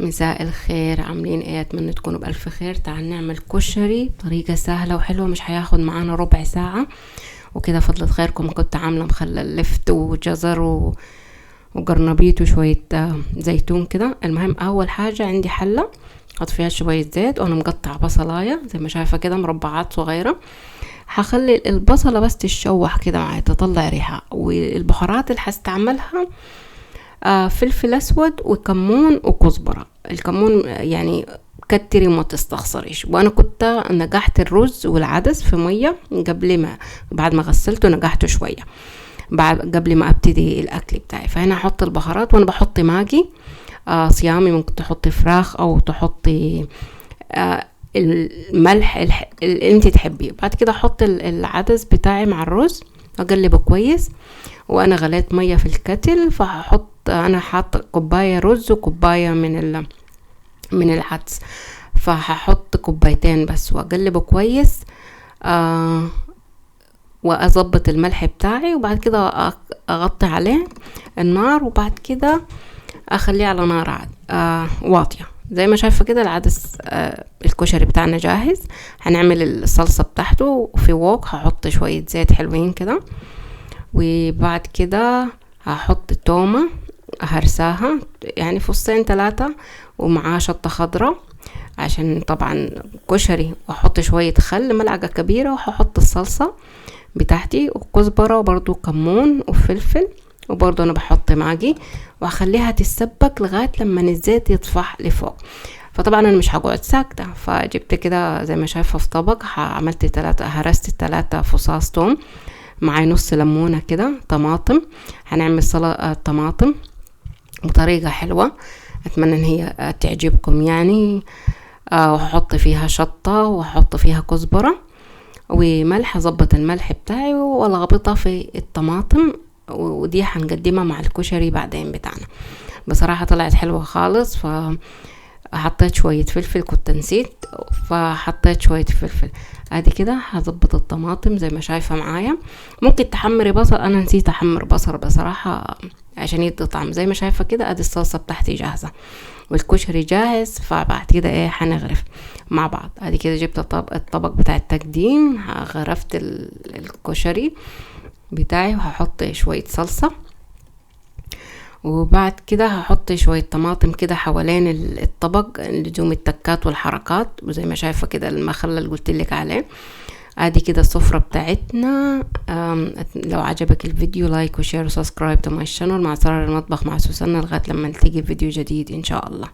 مساء الخير، عاملين ايه؟ اتمنى تكونوا بألف خير. تعال نعمل كشري، طريقة سهلة وحلوة، مش هياخد معانا ربع ساعة وكده. فضلت خيركم كنت عاملة مخلل لفت وجزر وقرنبيط وشوية زيتون كده. المهم اول حاجة عندي حلة حط فيها شوية زيت، وانا مقطع بصلاية زي ما شايفة كده مربعات صغيرة. هخلي البصلة بس تتشوح كده معايا تطلع ريحة. والبهارات اللي هستعملها فلفل اسود وكمون وكزبرة. الكمون يعني كتري وما تستخسريش. وانا كنت نقحت الرز والعدس في مية بعد ما غسلته نقحته شوية قبل ما ابتدي الاكل بتاعي. فهنا احط البهارات، وانا بحط ماجي صيامي، ممكن تحطي فراخ او تحطي الملح اللي انت تحبيه. بعد كده احط العدس بتاعي مع الرز، اقلبه كويس. وانا غليت مية في الكتل، انا حاطه كوبايه رز وكوبايه من العدس، فهحط كوبايتين بس واقلبه كويس. واظبط الملح بتاعي، وبعد كده اغطي عليه النار، وبعد كده اخليه على نار واطيه. زي ما شايفه كده العدس الكشري بتاعنا جاهز. هنعمل الصلصه بتاعته في ووك. هحط شويه زيت حلوين كده، وبعد كده هحط تومة هرساها يعني فصين 3، ومعاه شطة خضرة عشان طبعا كشري. واحط شوية خل ملعقة كبيرة، وهحط الصلصة بتاعتي وكزبرة وبرضو كمون وفلفل، وبرضو انا بحط ماجي، وهخليها تتسبك لغاية لما الزيت يطفح لفوق. فطبعا انا مش هقعد ساكتة، فجبت كده زي ما شايفة في طبق هرست 3 فصاص توم، معي نص ليمونة كده، طماطم. هنعمل سلطة طماطم بطريقة حلوة، اتمنى ان هي تعجبكم يعني. وهحط فيها شطة، وهحط فيها كزبرة وملح. اظبط الملح بتاعي والغبطها في الطماطم، ودي هنقدمها مع الكشري بعدين بتاعنا. بصراحة طلعت حلوة خالص. حطيت شوية فلفل، كنت نسيت، فحطيت شوية فلفل. ادي كده هظبط الطماطم زي ما شايفة معايا. ممكن تحمري بصل، انا نسيت احمر بصل بصراحة عشان يدي طعم. زي ما شايفة كده ادي الصلصة بتاعتي جاهزة والكشري جاهز. فبعد كده هنغرف مع بعض. ادي كده جبت الطبق بتاع التقديم، غرفت الكشري بتاعي، وهحط شوية صلصة، وبعد كده هحط شوية طماطم كده حوالين الطبق لزوم التكات والحركات، وزي ما شايفة كده المخلل اللي قلتلك عليه. ادي كده السفرة بتاعتنا. لو عجبك الفيديو لايك وشير وسبسكرايب تو ماي شانل. مع اسرار المطبخ مع سوسنة، لغاية لما نلتقي في فيديو جديد ان شاء الله.